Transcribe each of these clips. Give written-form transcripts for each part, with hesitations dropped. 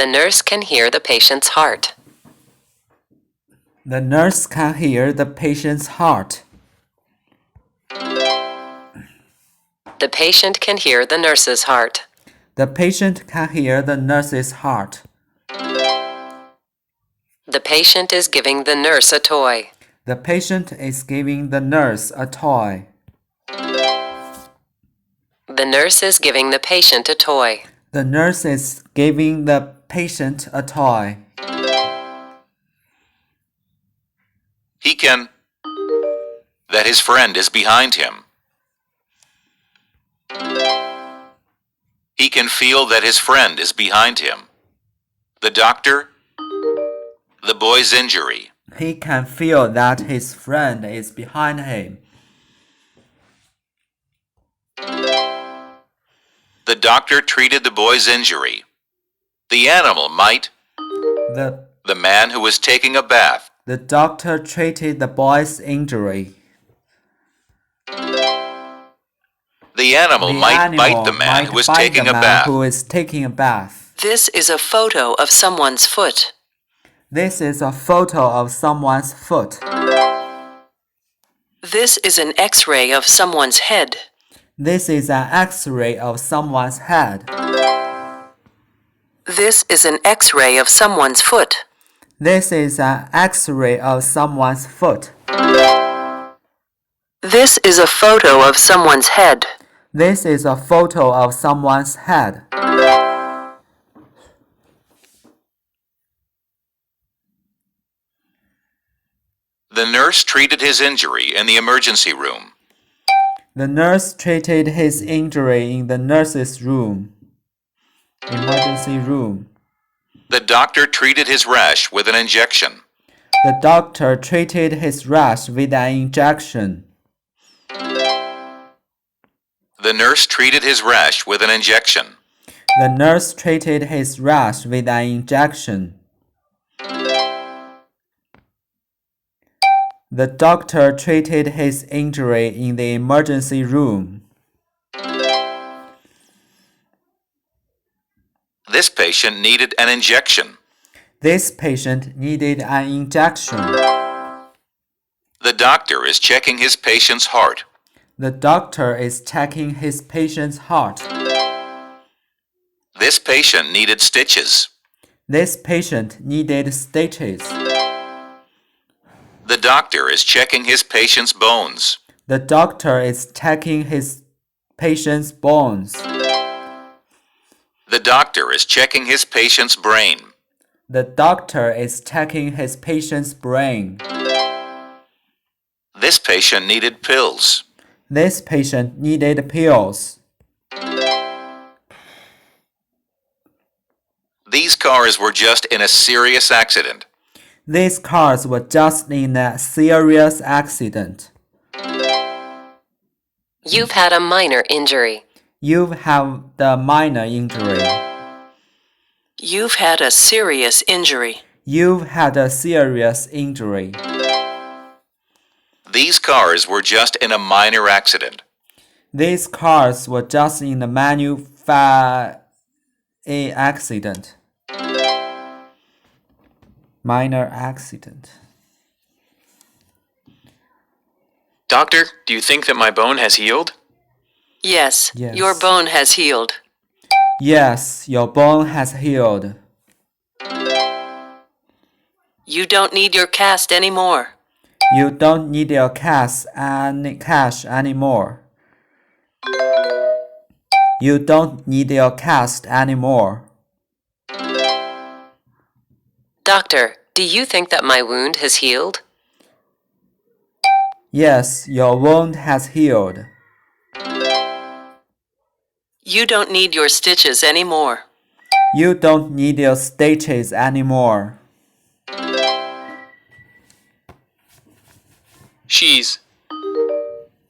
The nurse can hear the patient's heart. The nurse can hear the patient's heart. The patient can hear the nurse's heart. The patient can hear the nurse's heart. The patient is giving the nurse a toy. The patient is giving the nurse a toy. The nurse is giving the patient a toy. The nurse is giving the patient a toy. He can. That his friend is behind him. He can feel that his friend is behind him. The doctor. The boy's injury. He can feel that his friend is behind him. The doctor treated the boy's injury. The animal might. The man who was taking a bath. The doctor treated the boy's injury. The animal might bite the man who is taking a bath. This is a photo of someone's foot. This is a photo of someone's foot. This is an X-ray of someone's head. This is an X-ray of someone's head. This is an X-ray of someone's foot. This is an X-ray of someone's foot. This is a photo of someone's head. This is a photo of someone's head. The nurse treated his injury in the emergency room. The nurse treated his injury in the nurse's room. Emergency room. The doctor treated his rash with an injection. The doctor treated his rash with an injection. The nurse treated his rash with an injection. The nurse treated his rash with an injection. The doctor treated his injury in the emergency room. This patient needed an injection. This patient needed an injection. The doctor is checking his patient's heart. The doctor is checking his patient's heart. This patient needed stitches. This patient needed stitches. The doctor is checking his patient's bones. The doctor is checking his patient's bones. The doctor is checking his patient's brain. The doctor is checking his patient's brain. This patient needed pills. This patient needed pills. These cars were just in a serious accident. These cars were just in a serious accident. You've had a minor injury. You've had a minor injury. You've had a serious injury. You've had a serious injury. These cars were just in a minor accident. These cars were just in a accident. Minor accident. Doctor, do you think that my bone has healed? Yes, Yes. your bone has healed. Yes, your bone has healed. You don't need your cast anymore. You don't need your cash anymore. You don't need your cast anymore. Doctor, do you think that my wound has healed? Yes, your wound has healed. You don't need your stitches anymore. You don't need your stitches anymore.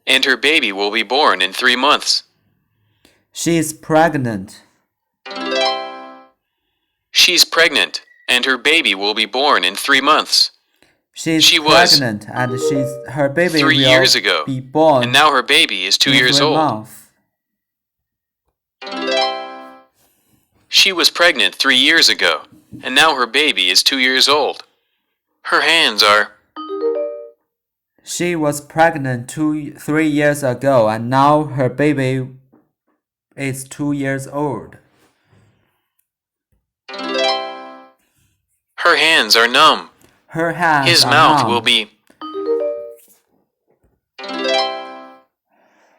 And her baby will be born in 3 months. She's pregnant. She's pregnant, and her baby will be born in 3 months. She was pregnant and her baby 3 will years ago, be born and now her baby is 2 in years 3 old. months. She was pregnant 3 years ago, and now her baby is 2 years old. Her hands are... She was pregnant 3 years ago, and now her baby is 2 years old. Her hands are numb. Her hands His are mouth numb. will be...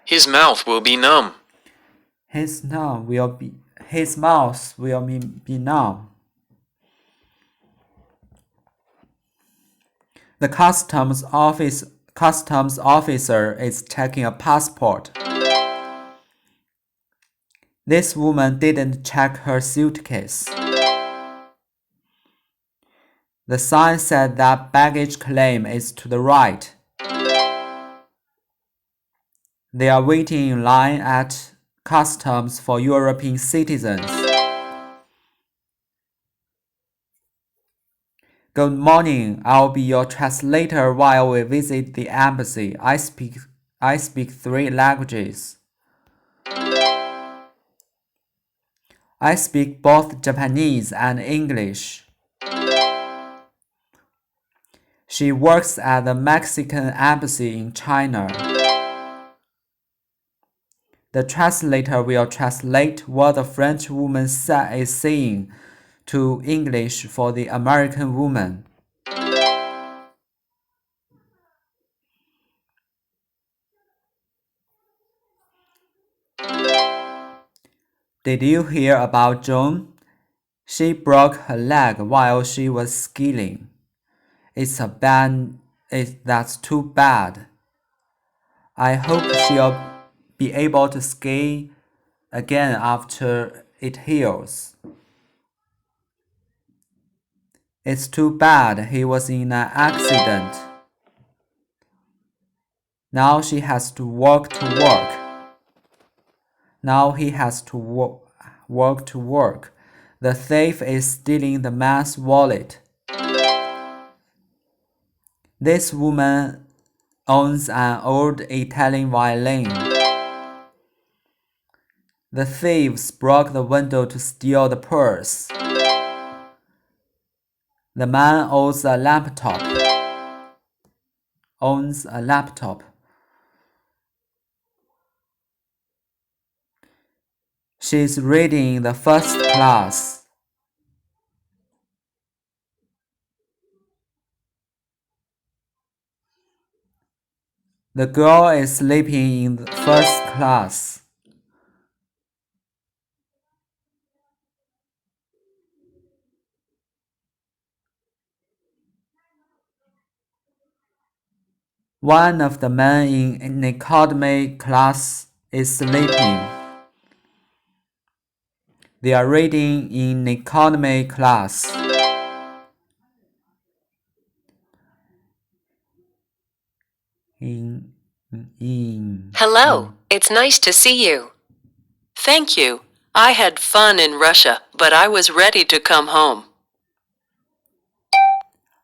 His mouth will be numb. His mouth will be numb. The customs officer is checking a passport. This woman didn't check her suitcase. The sign said that baggage claim is to the right. They are waiting in line at customs for European citizens. Good morning. I'll be your translator while we visit the embassy. I speak 3 languages. I speak both Japanese and English. She works at the Mexican embassy in China. The translator will translate what the French woman is saying to English for the American woman. Did you hear about Joan? She broke her leg while she was skiing. That's too bad. I hope she'll be able to ski again after it heals. It's too bad he was in an accident. Now she has to walk to work. Now he has to walk to work. The thief is stealing the man's wallet. This woman owns an old Italian violin. The thieves broke the window to steal the purse. The man owns a laptop. She's reading the first class. The girl is sleeping in the first class. One of the men in economy class is sleeping. They are reading in economy class. Hello, it's nice to see you. Thank you. I had fun in Russia, but I was ready to come home.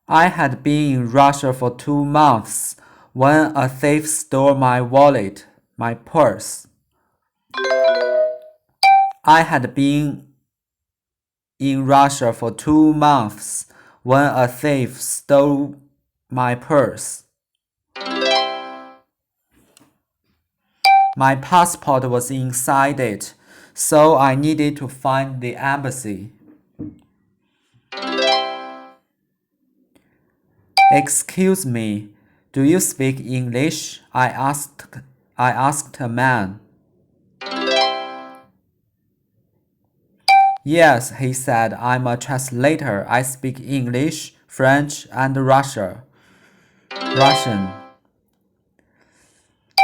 I had been in Russia for 2 months when a thief stole my wallet, my purse. I had been in Russia for 2 months when a thief stole my purse. My passport was inside it, so I needed to find the embassy. Excuse me, do you speak English? I asked a man. Yes, he said, I'm a translator. I speak English, French, and Russian.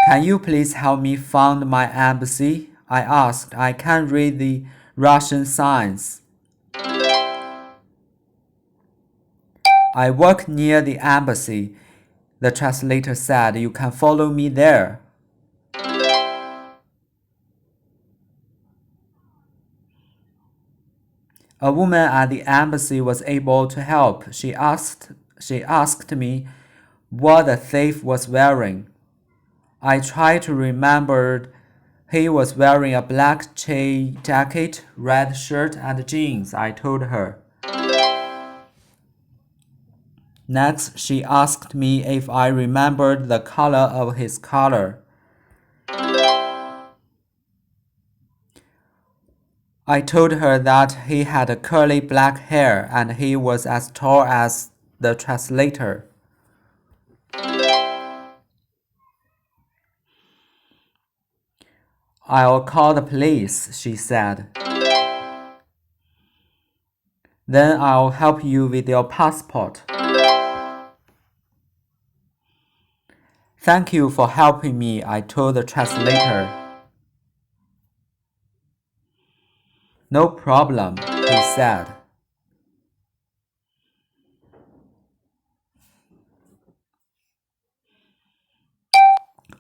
Can you please help me find my embassy? I asked. I can't read the Russian signs. I work near the embassy. The translator said, you can follow me there. A woman at the embassy was able to help. She asked me what the thief was wearing. I tried to remember He was wearing a black jacket, red shirt, and jeans, I told her. Next, she asked me if I remembered the color of his collar. I told her that he had curly black hair and he was as tall as the translator. I'll call the police, she said. Then I'll help you with your passport. Thank you for helping me, I told the translator. No problem, he said.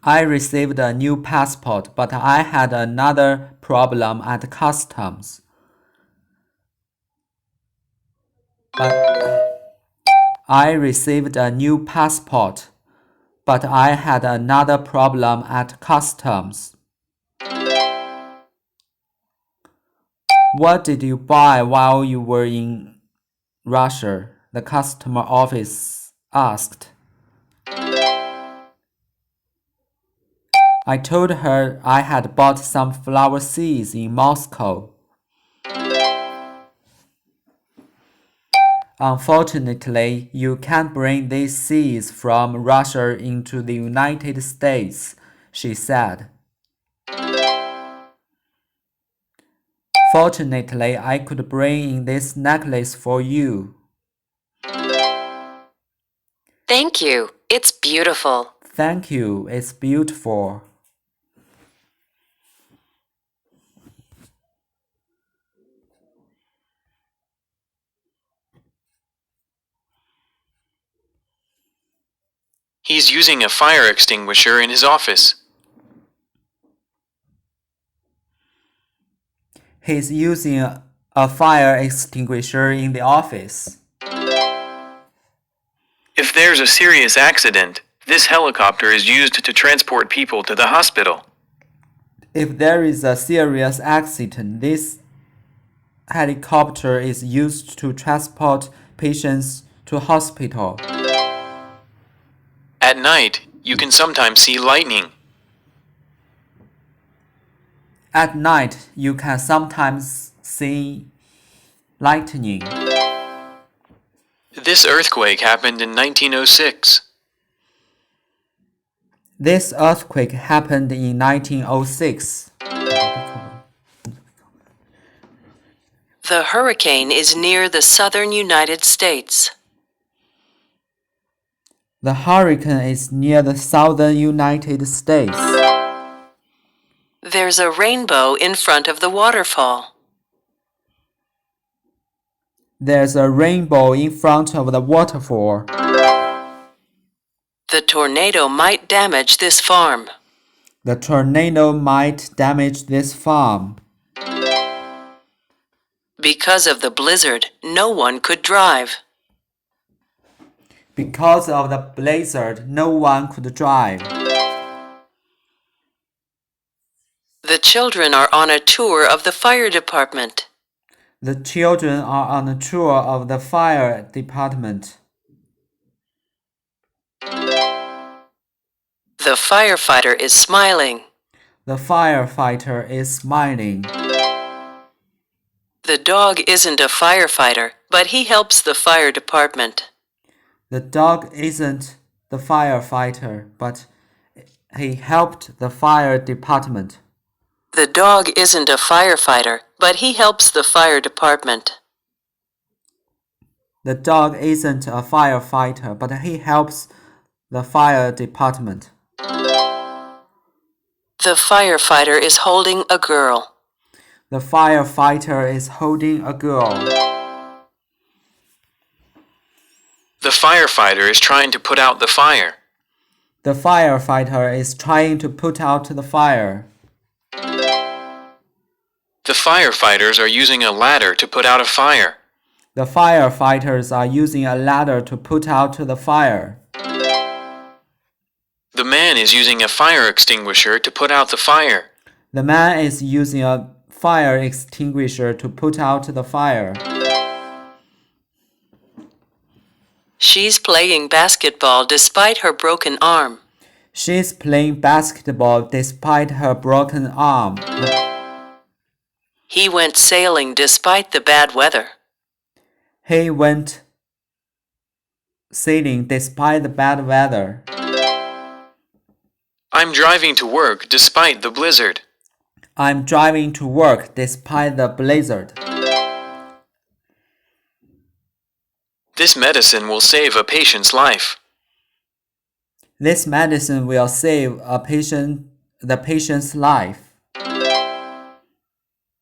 I received a new passport, but I had another problem at customs. I received a new passport, but I had another problem at customs. What did you buy while you were in Russia? The customer office asked. I told her I had bought some flower seeds in Moscow. Unfortunately, you can't bring these seeds from Russia into the United States, she said. Fortunately, I could bring in this necklace for you. Thank you. It's beautiful. Thank you, it's beautiful. He's using a fire extinguisher in his office. He's using a fire extinguisher in the office. If there's a serious accident, this helicopter is used to transport people to the hospital. If there is a serious accident, this helicopter is used to transport patients to hospital. At night, you can sometimes see lightning. At night, you can sometimes see lightning. This earthquake happened in 1906. This earthquake happened in 1906. The hurricane is near the southern United States. The hurricane is near the southern United States. There's a rainbow in front of the waterfall. There's a rainbow in front of the waterfall. The tornado might damage this farm. The tornado might damage this farm. Because of the blizzard, no one could drive. Because of the blizzard, no one could drive. The children are on a tour of the fire department. The children are on a tour of the fire department. The firefighter is smiling. The firefighter is smiling. The dog isn't a firefighter, but he helps the fire department. The dog isn't the firefighter, but he helped the fire department. The dog isn't a firefighter, but he helps the fire department. The dog isn't a firefighter, but he helps the fire department. The firefighter is holding a girl. The firefighter is holding a girl. The firefighter is trying to put out the fire. The firefighter is trying to put out the fire. The firefighters are using a ladder to put out a fire. The firefighters are using a ladder to put out the fire. The man is using a fire extinguisher to put out the fire. The man is using a fire extinguisher to put out the fire. She's playing basketball despite her broken arm. She's playing basketball despite her broken arm. He went sailing despite the bad weather. He went sailing despite the bad weather. I'm driving to work despite the blizzard. I'm driving to work despite the blizzard. This medicine will save a patient's life. This medicine will save the patient's life.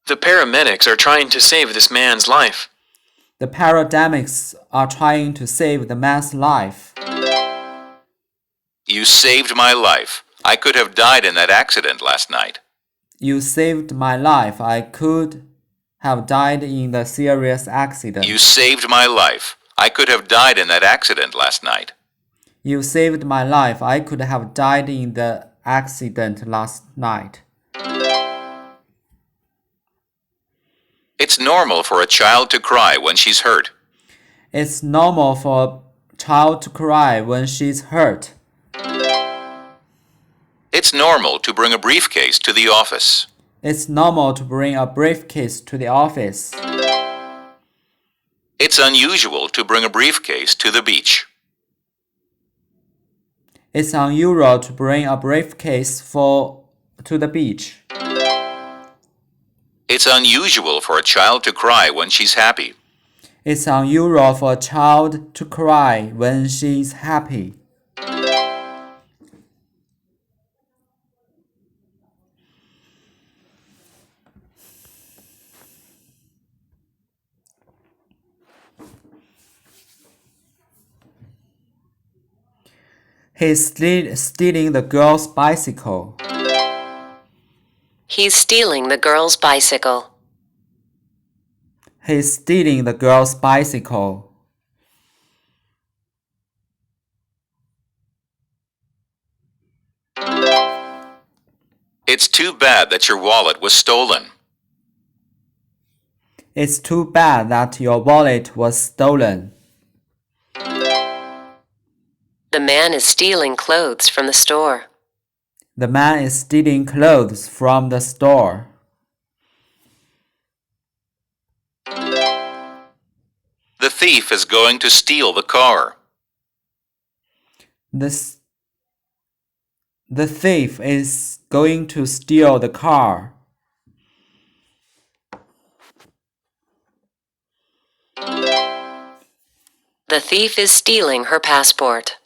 The paramedics are trying to save this man's life. The paramedics are trying to save the man's life. You saved my life. I could have died in that accident last night. You saved my life. I could have died in the serious accident. You saved my life. I could have died in that accident last night. You saved my life. I could have died in the accident last night. It's normal for a child to cry when she's hurt. It's normal for a child to cry when she's hurt. It's normal to bring a briefcase to the office. It's normal to bring a briefcase to the office. It's unusual to bring a briefcase to the beach. It's unusual to bring a briefcase to the beach. It's unusual for a child to cry when she's happy. It's unusual for a child to cry when she's happy. He's stealing the girl's bicycle. He's stealing the girl's bicycle. He's stealing the girl's bicycle. It's too bad that your wallet was stolen. It's too bad that your wallet was stolen. The man is stealing clothes from the store. The man is stealing clothes from the store. The thief is going to steal the car. The thief is going to steal the car. The thief is stealing her passport.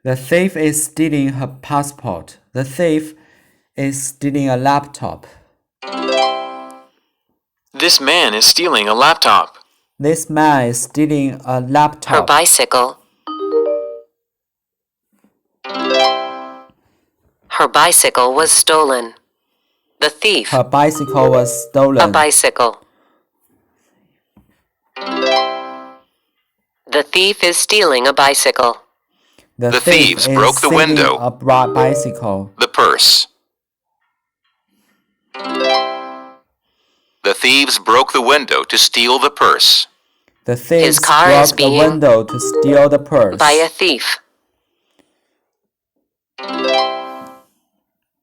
The thief is stealing her passport. The thief is stealing a laptop. This man is stealing a laptop. This man is stealing a laptop. Her bicycle. Her bicycle was stolen. The thief. Her bicycle was stolen. A bicycle. The thief is stealing a bicycle. The thieves thief broke is the stealing window. a bicycle. The purse. The thieves broke the window to steal the purse. The thieves car broke is the being window to steal the purse. By a thief.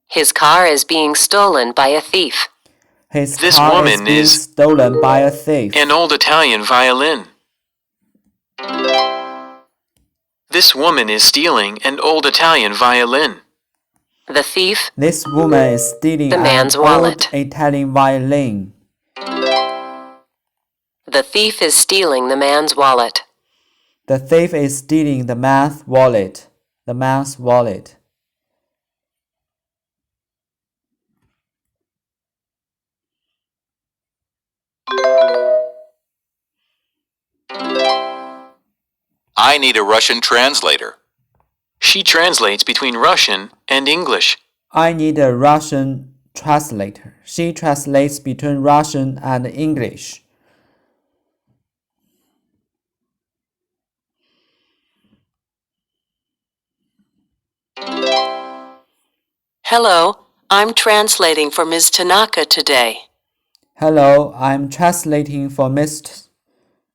His car is being stolen by a thief. His This car woman is being is stolen by a thief. An old Italian violin. This woman is stealing an old Italian violin. The thief. This woman is stealing The man's an wallet. old Italian violin. The thief is stealing the man's wallet. The thief is stealing the man's wallet. The man's wallet. I need a Russian translator. She translates between Russian and English. I need a Russian translator. She translates between Russian and English. Hello, I'm translating for Ms. Tanaka today. Hello, I'm translating for Miss.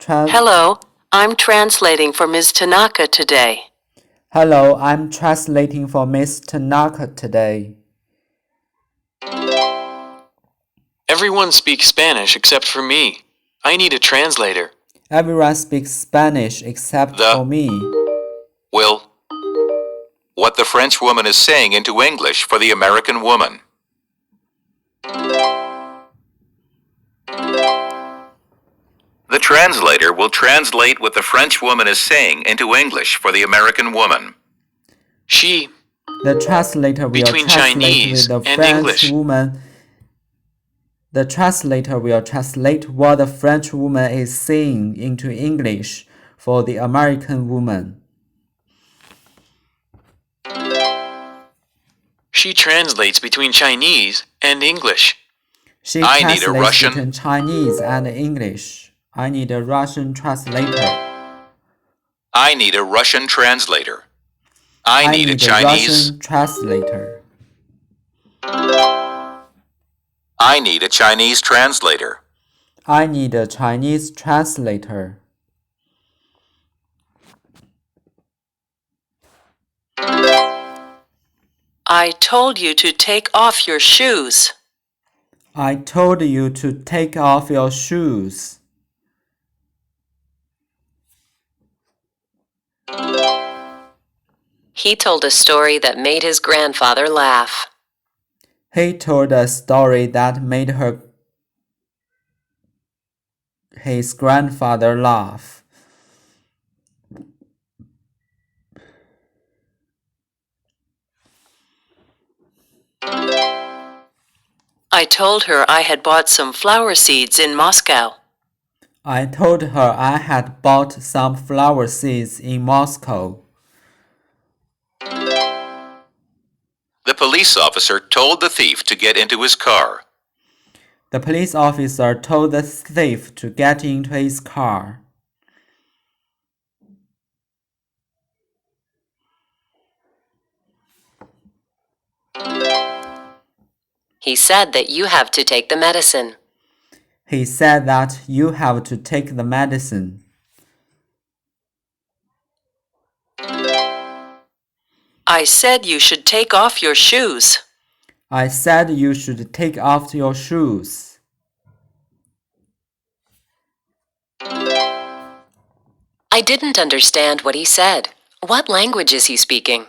Hello, I'm translating for Ms. Tanaka today. Hello, I'm translating for Miss Tanaka today. Everyone speaks Spanish except for me. I need a translator. Everyone speaks Spanish except for me. Will. What the French woman is saying into English for the American woman. The translator will translate what the French woman is saying into English for the American woman. She, The translator will between translate Chinese with the and French English. woman. The translator will translate what the French woman is saying into English for the American woman. She translates between Chinese and English. She I need a translates Russian- between Chinese and English. I need a Russian translator. I need a Russian translator. I need a Chinese. Russian translator. I need a Chinese translator. I need a Chinese translator. I told you to take off your shoes. I told you to take off your shoes. He told a story that made his grandfather laugh. He told a story that made his grandfather laugh. I told her I had bought some flower seeds in Moscow. I told her I had bought some flower seeds in Moscow. The police officer told the thief to get into his car. The police officer told the thief to get into his car. He said that you have to take the medicine. He said that you have to take the medicine. I said you should take off your shoes. I said you should take off your shoes. I didn't understand what he said. What language is he speaking?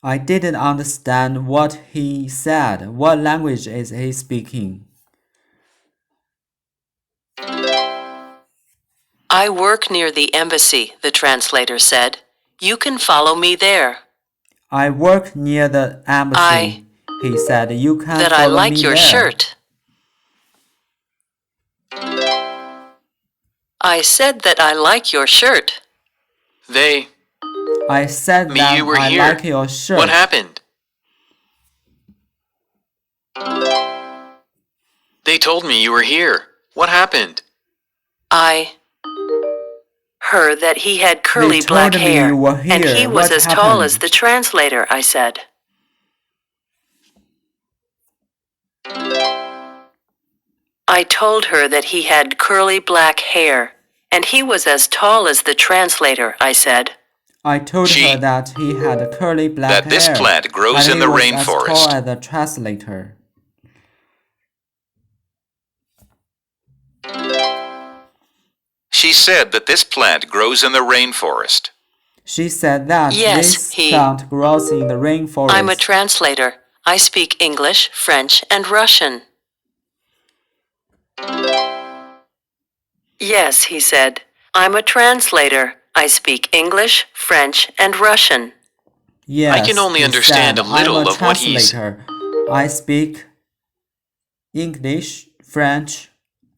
I didn't understand what he said. What language is he speaking? I work near the embassy, the translator said. You can follow me there. I work near the embassy. He said, you can That follow I like me your there. shirt. I said that I like your shirt. I said Me, that you were I here. like your shirt. What happened? They told me you were here. What happened? Her that he had curly They black told me hair, you were here. and he was What as tall as happened? the translator, I said. I told her that he had curly black hair, and he was as tall as the translator, I said. I told She- her that he had curly black That this hair, plant grows and in he the was rainforest. as tall as the translator. She said that this plant grows in the rainforest. She said that Yes, this plant grows in the rainforest. I'm a translator. I speak English, French, and Russian. Yes, he said. I'm a translator. I speak English, French, and Russian. Yes, I can only he understand said, a little I'm a of what he's- translator. I speak English, French,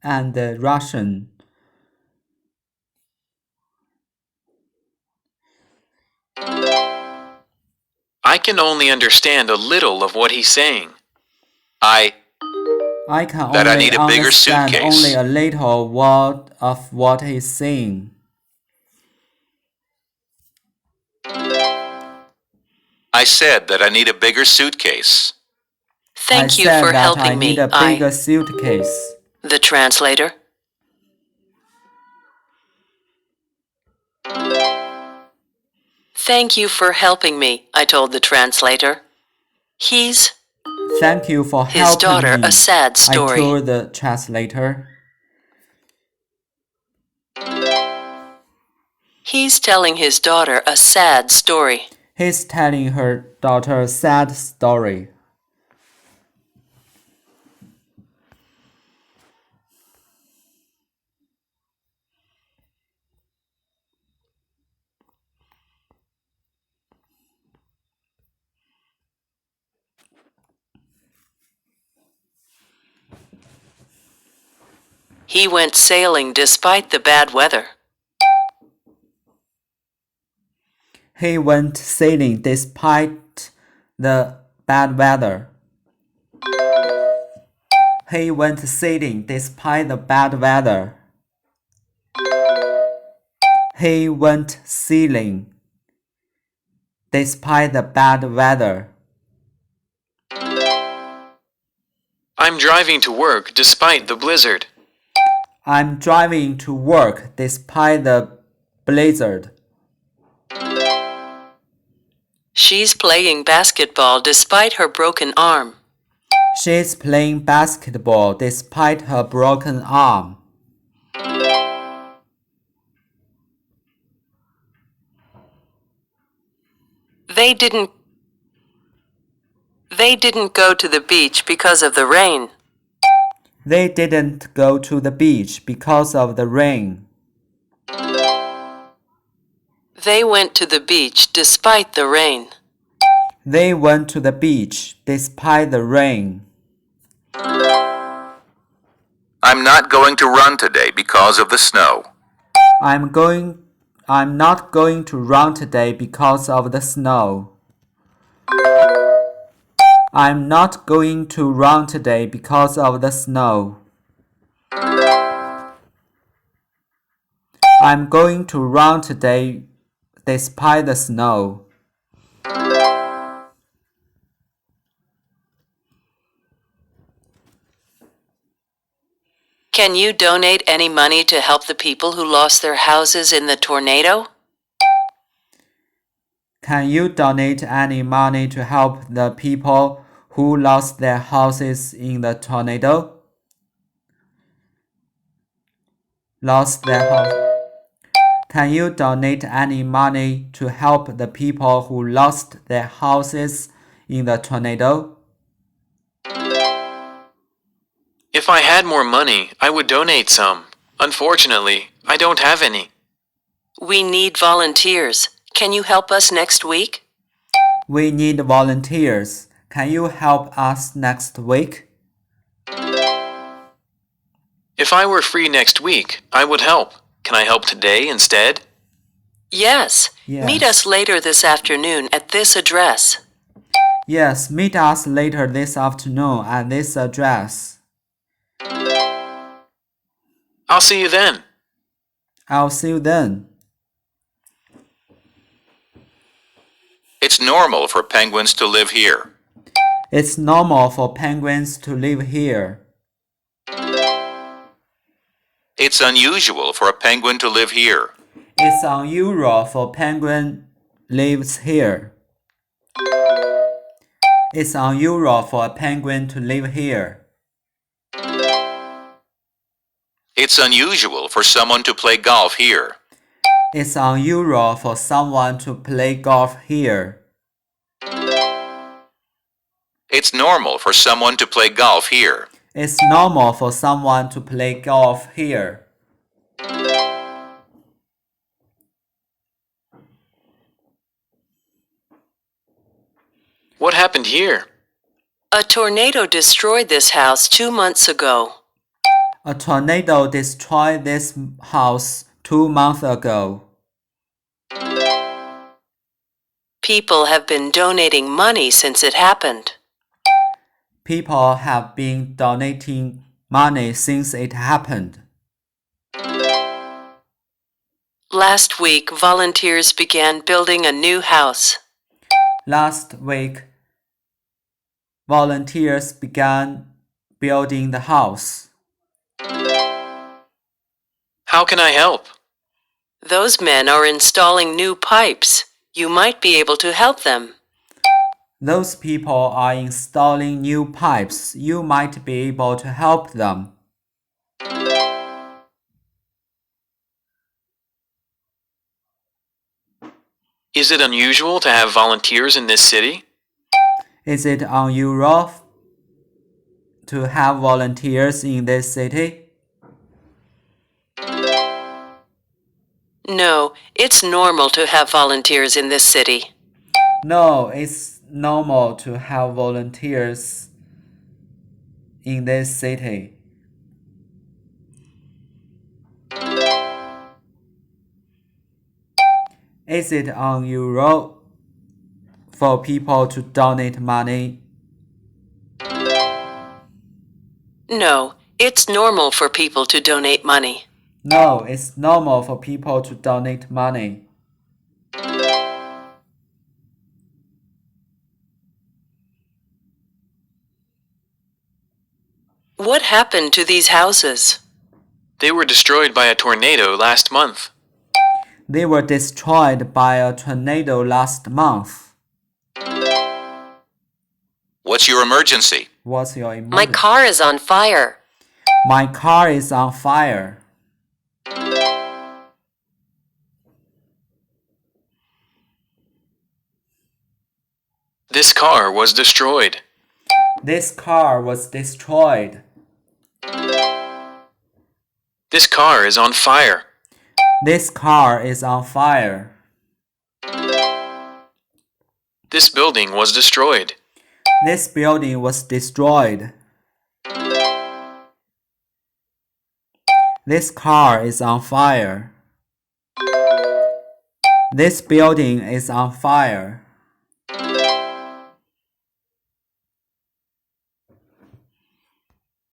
and Russian. I can only understand a little of what he's saying. I can That I only need a bigger understand suitcase. only a little of what he's saying. said that I need a bigger suitcase. Thank you said for that I helping need me. a bigger suitcase. The translator. Thank you for helping me, I told the translator. He's Thank you for his helping daughter me. a sad I story. told the translator. He's telling his daughter a sad story. He's telling her daughter a sad story. He went sailing despite the bad weather. He went sailing despite the bad weather. He went sailing despite the bad weather. He went sailing despite the bad weather. I'm driving to work despite the blizzard. I'm driving to work despite the blizzard. She's playing basketball despite her broken arm. She's playing basketball despite her broken arm. They didn't go to the beach because of the rain. They didn't go to the beach because of the rain. They went to the beach despite the rain. They went to the beach despite the rain. I'm not going to run today because of the snow. I'm not going to run today because of the snow. I'm not going to run today because of the snow. I'm going to run today despite the snow. Can you donate any money to help the people who lost their houses in the tornado? Can you donate any money to help the people who lost their houses in the tornado? Can you donate any money to help the people who lost their houses in the tornado? If I had more money, I would donate some. Unfortunately, I don't have any. We need volunteers. Can you help us next week? We need volunteers. Can you help us next week? If I were free next week, I would help. Can I help today instead? Yes. Yes. Meet us later this afternoon at this address. Yes, meet us later this afternoon at this address. I'll see you then. I'll see you then. It's normal for penguins to live here. It's normal for penguins to live here. It's unusual for a penguin to live here. It's unusual for penguin lives here. It's unusual for a penguin to live here. It's unusual for someone to play golf here. It's unusual for someone to play golf here. It's normal for someone to play golf here. It's normal for someone to play golf here. What happened here? A tornado destroyed this house 2 months ago. A tornado destroyed this house 2 months ago. People have been donating money since it happened. People have been donating money since it happened. Last week, volunteers began building a new house. Last week, volunteers began building the house. How can I help? Those men are installing new pipes. You might be able to help them. Those people are installing new pipes. You might be able to help them. Is it unusual to have volunteers in this city? Is it unusual to have volunteers in this city? No, it's normal to have volunteers in this city. No, it's normal to have volunteers in this city. Is it unusual for people to donate money? No, it's normal for people to donate money. No, it's normal for people to donate money. What happened to these houses? They were destroyed by a tornado last month. They were destroyed by a tornado last month. What's your emergency? What's your emergency? My car is on fire. My car is on fire. This car was destroyed. This car was destroyed. This car is on fire. This car is on fire. This building was destroyed. This building was destroyed. This car is on fire. This building is on fire.